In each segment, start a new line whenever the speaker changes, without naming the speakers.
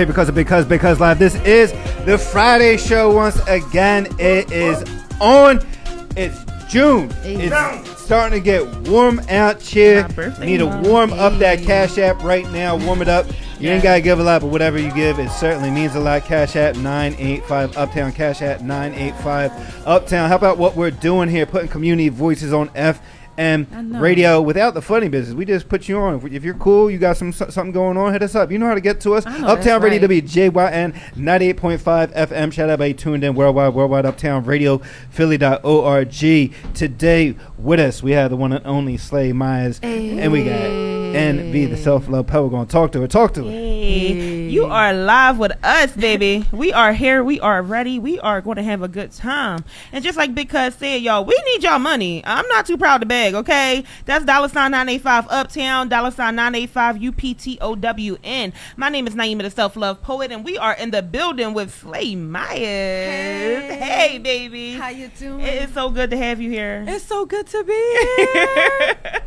Because live. This is the Friday show once again. It is on. It's June. It's starting to get warm out here. Need to warm up that Cash App right now. Warm it up. You ain't gotta give a lot, but whatever you give, it certainly means a lot. Cash App 985 Uptown. Cash App 985 Uptown. How about what we're doing here? Putting community voices on radio without the funny business. We just put you on. If you're cool, you got something going on, hit us up. You know how to get to us. Uptown Radio WJYN 98.5 FM. Shout out by tuned in worldwide Uptown Radio Philly.org. Today with us we have the one and only Slay Myers, and we got NV, the self-love poet. We're gonna talk to her.
You are live with us, baby. We are here. We are ready. We are going to have a good time. And just like Big Cuz said, y'all, we need y'all money. I'm not too proud to beg, okay? That's $985 Uptown, $985 UPTOWN. My name is Naima, the self-love poet, and we are in the building with Slay Myers. Hey, baby.
How you doing?
It is so good to have you here.
It's so good to be here.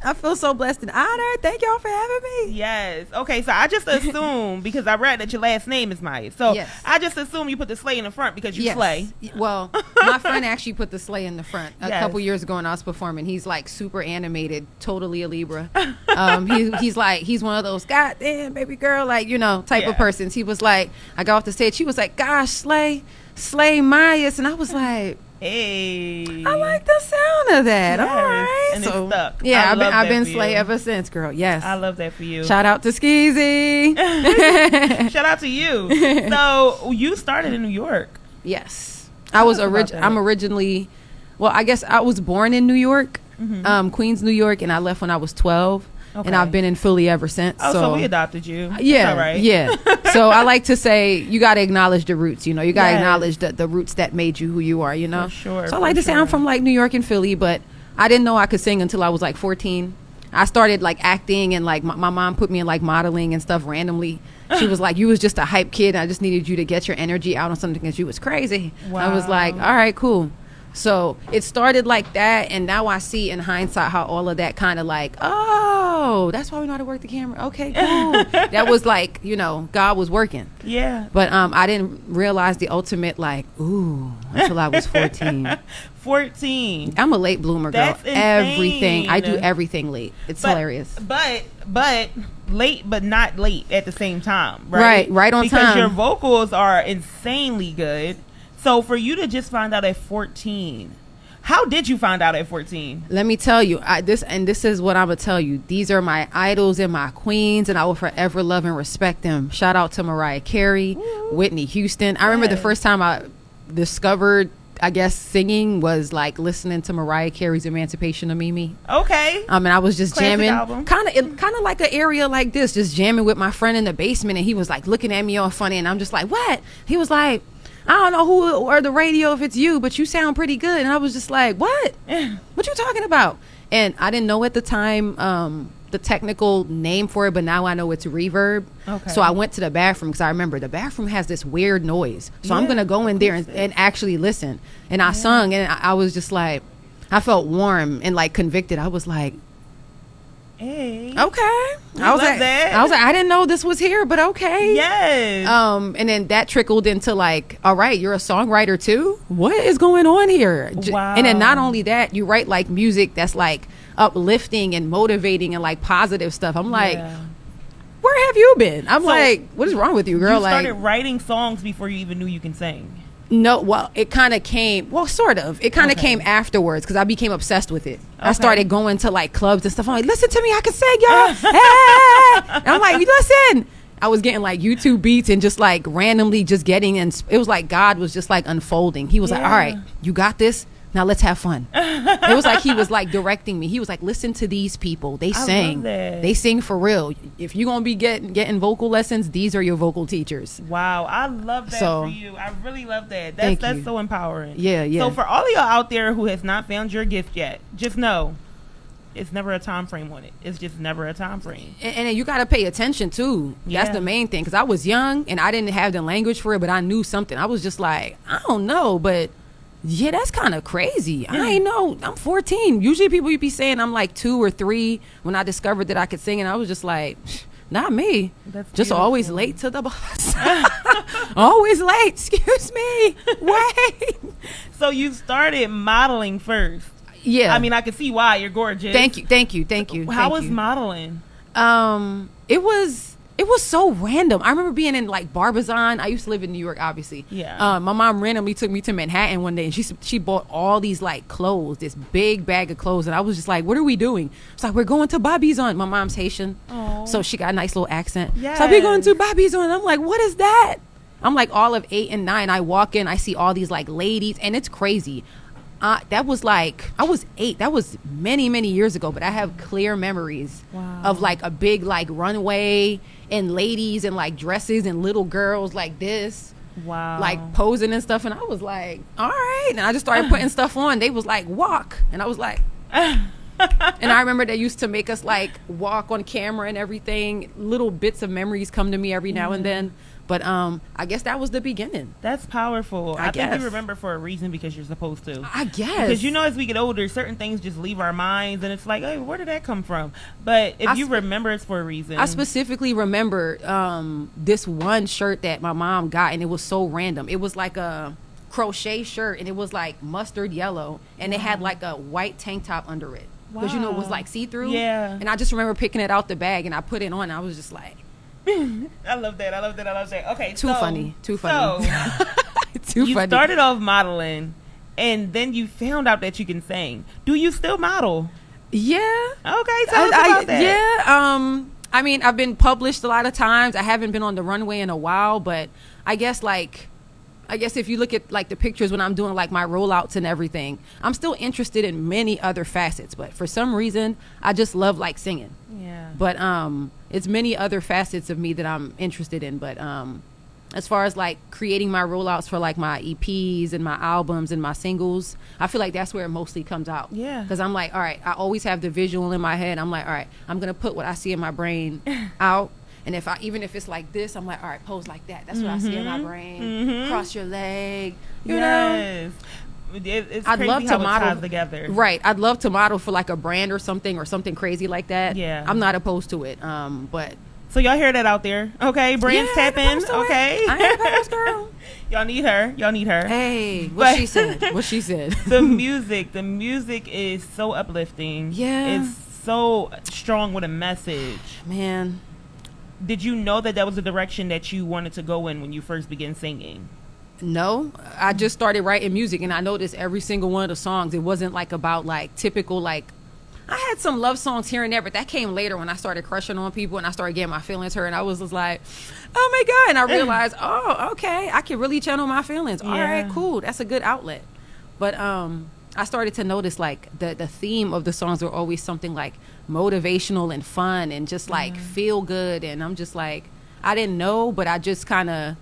I feel so blessed and honored. Thank y'all for having me.
Yes. Okay, so I just assume, because I read that your last name is Myers, so
yes.
I just assume you put the Slay in the front because you slay.
Well, my friend actually put the Slay in the front a couple years ago when I was performing. He's like super animated, totally a Libra. He's one of those goddamn baby girl, like, you know, type of persons. He was like, I got off the stage, he was like, gosh, Slay Myers, and I was like,
hey,
I like the sound of that.
Yes.
All right,
and
so
it's stuck.
Yeah, I've been Slay ever since, girl. Yes,
I love that for you.
Shout out to Skeezy.
Shout out to you. So you started in New York.
Yes, I'm originally, well, I guess I was born in New York, Queens, New York, and I left when I was 12. Okay. And I've been in Philly ever since.
Oh, so we adopted you.
Yeah,
all right.
Yeah. So I like to say you got to acknowledge the roots. You know, you got to acknowledge the roots that made you who you are. You know.
For sure.
So I like to say I'm from like New York and Philly, but I didn't know I could sing until I was like 14. I started like acting and like my mom put me in like modeling and stuff randomly. She was like, you was just a hype kid. I just needed you to get your energy out on something because you was crazy. Wow. I was like, all right, cool. So it started like that, and now I see in hindsight how all of that kind of like, oh, that's why we know how to work the camera. Okay, cool. That was like, you know, God was working.
Yeah.
But I didn't realize the ultimate like, ooh, until I was 14.
14.
I'm a late bloomer, girl.
That's insane.
Everything. I do everything late. It's hilarious.
But late, but not late at the same time, right?
Right on time.
Because your vocals are insanely good. So for you to just find out at 14, how did you find out at 14?
Let me tell you, this is what I'm going to tell you. These are my idols and my queens, and I will forever love and respect them. Shout out to Mariah Carey, Whitney Houston. I remember the first time I discovered, I guess, singing was like listening to Mariah Carey's Emancipation of Mimi.
Okay.
And I was just
Classic
jamming,
album.
kind of like an area like this, just jamming with my friend in the basement, and he was like looking at me all funny, and I'm just like, what? He was like, I don't know who or the radio if it's you, but you sound pretty good. And I was just like, what? What you talking about? And I didn't know at the time the technical name for it, but now I know it's reverb. Okay. So I went to the bathroom because I remember the bathroom has this weird noise. So I'm going to go in there and actually listen. And I sung, and I was just like, I felt warm and like convicted. I was like,
hey,
okay.
I was like,
I didn't know this was here, but okay.
Yes.
And then that trickled into like, all right, you're a songwriter too? What is going on here?
Wow.
And then not only that, you write like music that's like uplifting and motivating and like positive stuff. I'm like, where have you been? I'm like, what is wrong with you, girl?
You started writing songs before you even knew you can sing.
No, well, it kind of came, well, sort of. It kind of came afterwards because I became obsessed with it. I started going to like clubs and stuff. I'm like, listen to me, I can sing, y'all. Hey! And I'm like, listen. I was getting like YouTube beats and just like randomly just getting, and it was like God was just like unfolding. He was like, all right, you got this. Now let's have fun. It was like he was like directing me. He was like, listen to these people. They sing. They sing for real. If you're going to be getting vocal lessons, these are your vocal teachers.
Wow. I love that for you. I really love that. That's so empowering.
Yeah.
So for all of y'all out there who has not found your gift yet, just know it's never a time frame on it. It's just never a time frame.
And you got to pay attention too. That's the main thing. Because I was young and I didn't have the language for it, but I knew something. I was just like, I don't know, but yeah, that's kind of crazy. I ain't know. I'm 14. Usually people you be saying I'm like 2 or 3 when I discovered that I could sing, and I was just like, Not me.
That's
just
beautiful.
always late to the bus. Always late. Excuse me. Wait.
So you started modeling first.
Yeah.
I mean, I can see why. You're gorgeous.
Thank you.
How was modeling?
It was so random. I remember being in like Barbizon. I used to live in New York, obviously.
Yeah.
My mom randomly took me to Manhattan one day, and she bought all these like clothes, this big bag of clothes, and I was just like, "What are we doing?" It's like, "We're going to Barbizon." My mom's Haitian, so she got a nice little accent.
Yes.
So we're going to Barbizon. I'm like, "What is that?" I'm like all of 8 and 9. I walk in, I see all these like ladies, and it's crazy. That was like, I was 8. That was many, many years ago, but I have clear memories of like a big like runway and ladies and like dresses and little girls like this.
Wow.
Like posing and stuff. And I was like, all right. And I just started putting stuff on. They was like, walk. And I was like, and I remember they used to make us like walk on camera and everything. Little bits of memories come to me every now and then. But I guess that was the beginning.
That's powerful. I
guess.
think we remember for a reason because you're supposed to.
I guess.
Because you know, as we get older, certain things just leave our minds, and it's like, hey, where did that come from? But if you remember, it's for a reason.
I specifically remember this one shirt that my mom got, and it was so random. It was like a crochet shirt, and it was like mustard yellow, and it had like a white tank top under it. Because, you know, it was like see-through.
Yeah.
And I just remember picking it out the bag, and I put it on, and I was just like,
I love that. Okay,
Too funny.
So,
Too
you
funny.
started off modeling, and then you found out that you can sing. Do you still model?
Yeah.
Okay, tell us about that.
Yeah. I mean, I've been published a lot of times. I haven't been on the runway in a while, but I guess if you look at like the pictures when I'm doing like my rollouts and everything, I'm still interested in many other facets. But for some reason, I just love like singing.
Yeah.
But it's many other facets of me that I'm interested in. But as far as like creating my rollouts for like my EPs and my albums and my singles, I feel like that's where it mostly comes out.
Yeah.
Because I'm like, all right, I always have the visual in my head. I'm like, all right, I'm gonna put what I see in my brain out. And even if it's like this, I'm like, all right, pose like that. That's what I see in my brain. Cross your leg. You know?
It's
I'd
crazy
love to
how
model
it ties together.
Right. I'd love to model for like a brand or something crazy like that.
Yeah.
I'm not opposed to it. But
so y'all hear that out there? Okay, brands tap in. Okay.
I ain't opposed, girl.
Y'all need her.
Hey, what she said.
The music is so uplifting.
Yeah.
It's so strong with a message.
Man.
Did you know that was the direction that you wanted to go in when you first began singing?
No, I just started writing music, and I noticed every single one of the songs, it wasn't like about like typical, like I had some love songs here and there, but that came later when I started crushing on people and I started getting my feelings hurt, and I was just like, oh my God. And I realized, oh, okay, I can really channel my feelings. All right, cool. That's a good outlet. But I started to notice like the theme of the songs were always something like motivational and fun and just like feel good. And I'm just like, I didn't know, but I just kind of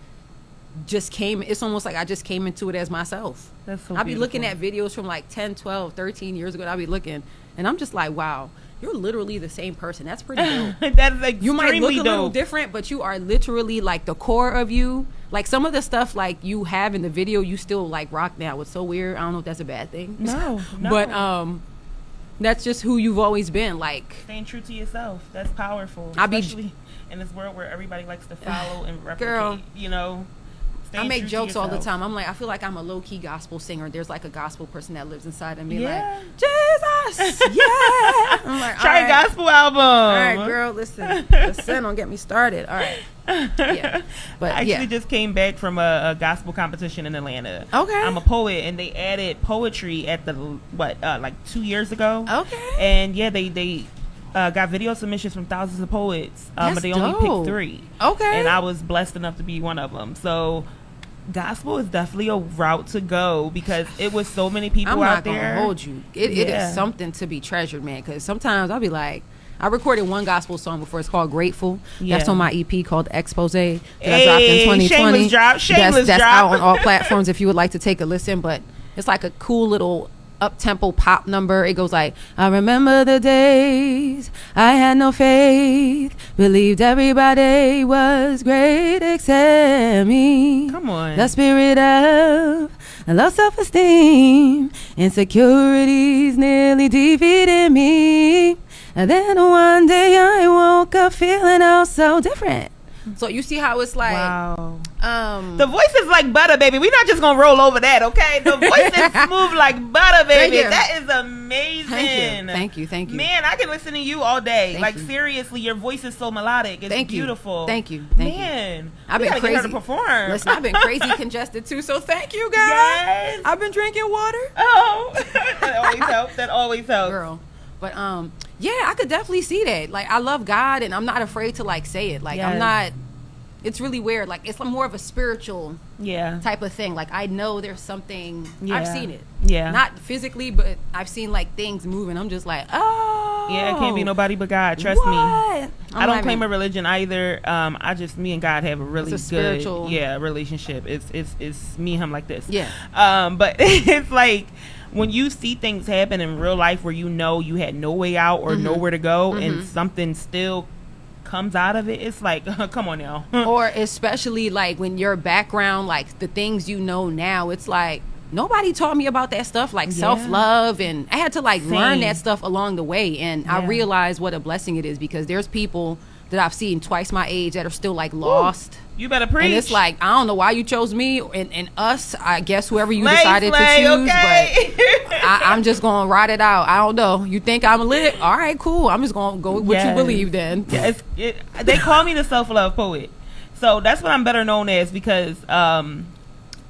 just came. It's almost like I just came into it as myself.
That's so
I'll be looking at videos from like 10, 12, 13 years ago. And I'll be looking and I'm just like, wow, you're literally the same person. That's pretty dope.
That's extremely
You might look a little
dope.
different, but you are literally like the core of you. Like some of the stuff like you have in the video, you still like rock now. It's so weird. I don't know if that's a bad thing.
No.
But that's just who you've always been. Like
staying true to yourself. That's powerful.
I
Especially in this world where everybody likes to follow and replicate.
Girl.
You know.
I make jokes all the time. I'm like, I feel like I'm a low-key gospel singer. There's like a gospel person that lives inside of me. Like, Jesus, yeah. I'm like,
try a gospel album. All
right, girl, listen, don't get me started. All right. Yeah. But
I actually just came back from a gospel competition in Atlanta.
Okay.
I'm a poet, and they added poetry at the like 2 years ago.
Okay.
And yeah, they got video submissions from thousands of poets, but they only picked 3.
Okay.
And I was blessed enough to be one of them. So gospel is definitely a route to go because it was so many people out there.
I'm not gonna hold you. It is something to be treasured, man. Because sometimes I'll be like, I recorded one gospel song before. It's called Grateful.
Yeah.
That's on my EP called Expose that I dropped in 2020.
Shameless drop.
That's out on all platforms if you would like to take a listen. But it's like a cool little up-tempo pop number. It goes like, I remember the days I had no faith, believed everybody was great except me.
Come on.
The spirit of low self-esteem, insecurities nearly defeated me. And then one day I woke up feeling oh so different. So you see how it's like,
wow. The voice is like butter, baby. We're not just gonna roll over that, okay? The voice is smooth like butter, baby. That is amazing.
Thank you.
Man, I can listen to you all day.
Thank you.
Seriously, your voice is so melodic. It's beautiful.
Thank you.
Man,
I've been crazy
get her to perform.
Listen, I've been crazy congested too. So thank you, guys.
Yes.
I've been drinking water.
Oh, that always helps.
Girl, but yeah, I could definitely see that. Like, I love God, and I'm not afraid to like say it. Like, I'm not. It's really weird. Like, it's more of a spiritual type of thing. Like, I know there's something. I've seen it. Yeah. Not physically, but I've seen like things moving. I'm just like, oh.
Yeah, it can't be nobody but God. Trust me. I don't claim a religion either. Me and God have a really good spiritual relationship. It's me and him like this. Yeah. But it's like, when you see things happen in real life where you know you had no way out or nowhere to go and something still comes out of it, it's like, come on now.
Or especially like when your background, like the things you know now, it's like nobody taught me about that stuff, like self-love, and I had to like learn that stuff along the way, and I realized what a blessing it is, because there's people that I've seen twice my age that are still like lost.
You better preach.
And it's like, I don't know why you chose me and us. I guess whoever you decided to choose, but I'm just gonna ride it out. I don't know. You think I'm lit? All right, cool. I'm just gonna go with what you believe then.
They call me the self-love poet, so that's what I'm better known as, because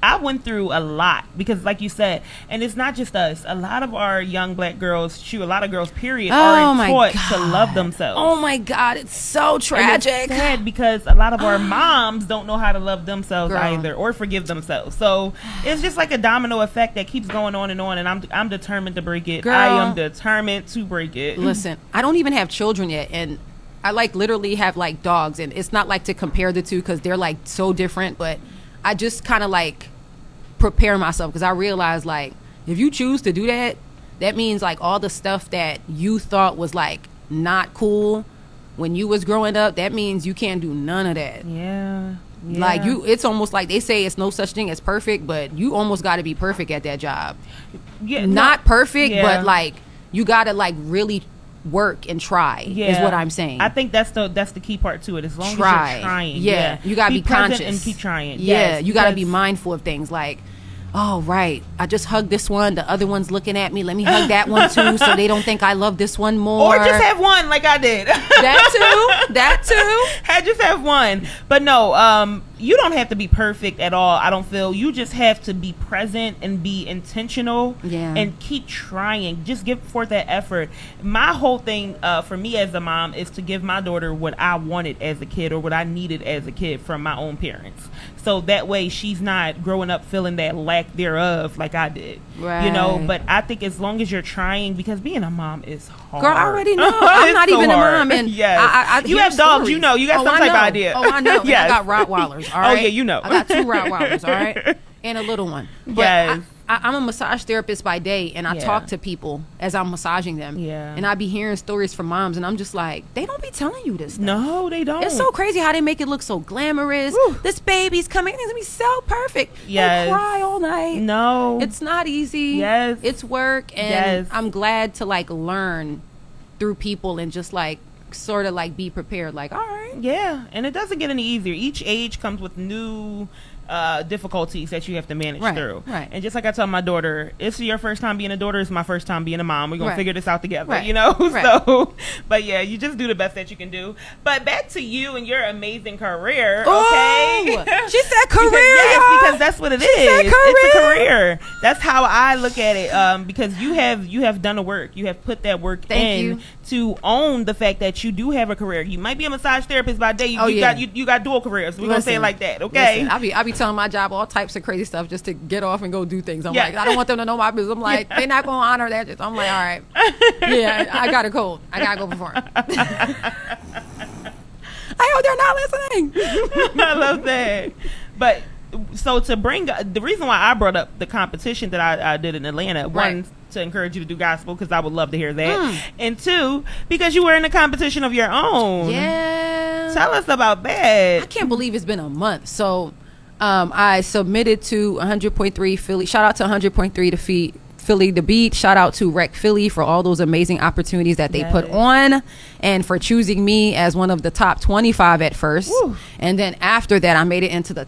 I went through a lot, because like you said, and it's not just us, a lot of our young black girls, a lot of girls period, are taught to love themselves.
Oh my God, it's so tragic.
And it's sad because a lot of our moms don't know how to love themselves either, or forgive themselves. So it's just like a domino effect that keeps going on, and I'm determined to break it.
Girl,
I am determined to break it.
Listen, I don't even have children yet, and I like literally have like dogs, and it's not like to compare the two because they're like so different, but I just kind of like prepare myself, because I realize, like, if you choose to do that, that means like all the stuff that you thought was like not cool when you was growing up, that means you can't do none of that. Like, it's almost like they say it's no such thing as perfect, but you almost got to be perfect at that job. Not perfect, but like you got to like really work and try is what I'm saying.
I think that's the key part to it. As long as you're trying,
you gotta be conscious
and keep trying.
You gotta be mindful of things like, oh right, I just hugged this one, the other one's looking at me, let me hug that one too, so they don't think I love this one more.
Or just have one like I did.
That too.
Just have one. But no, you don't have to be perfect at all, I don't feel. You just have to be present and be intentional and keep trying. Just give forth that effort. My whole thing for me as a mom is to give my daughter what I wanted as a kid, or what I needed as a kid from my own parents. So that way she's not growing up feeling that lack thereof like I did. Right. You know, but I think as long as you're trying, because being a mom is hard.
Girl, I already know. I'm not even a mom. And
you have dogs, you know. You got some type of idea.
Oh, I know. I got Rottweilers, all right?
Oh, yeah, you know.
I got 2 Rottweilers, all right? And a little one. But I'm a massage therapist by day, and I talk to people as I'm massaging them. And I be hearing stories from moms, and I'm just like, they don't be telling you this stuff.
No, they don't.
It's so crazy how they make it look so glamorous. Woo. This baby's coming, it's gonna be so perfect. They cry all night.
No,
it's not easy. It's work, and I'm glad to like learn through people and just like sort of like be prepared. Like, all right,
and it doesn't get any easier. Each age comes with new difficulties that you have to manage through. Right. And just like I tell my daughter, it's your first time being a daughter, it's my first time being a mom. We're gonna figure this out together, you know? So, but yeah, you just do the best that you can do. But back to you and your amazing career, okay?
She said career,
because that's what it is. It's a career. That's how I look at it. Because you have done the work. You have put that work in to own the fact that you do have a career. You might be a massage therapist by day. You got dual careers. We're gonna say it like that, okay?
Listen, I be telling my job all types of crazy stuff just to get off and go do things. I'm like, I don't want them to know my business. I'm like, they're not gonna honor that. I'm like, all right, I got a cold. I gotta go perform. I hope they're not listening.
I love that. But so to bring the reason why I brought up the competition that I did in Atlanta, one, to encourage you to do gospel, because I would love to hear that, and 2, because you were in a competition of your own. Tell us about that.
I can't believe it's been a month. So I submitted to 100.3 Philly. Shout out to 100.3 to Philly the Beat. Shout out to Rec Philly for all those amazing opportunities that they put on, and for choosing me as one of the top 25 at first. Woo. And then after that, I made it into the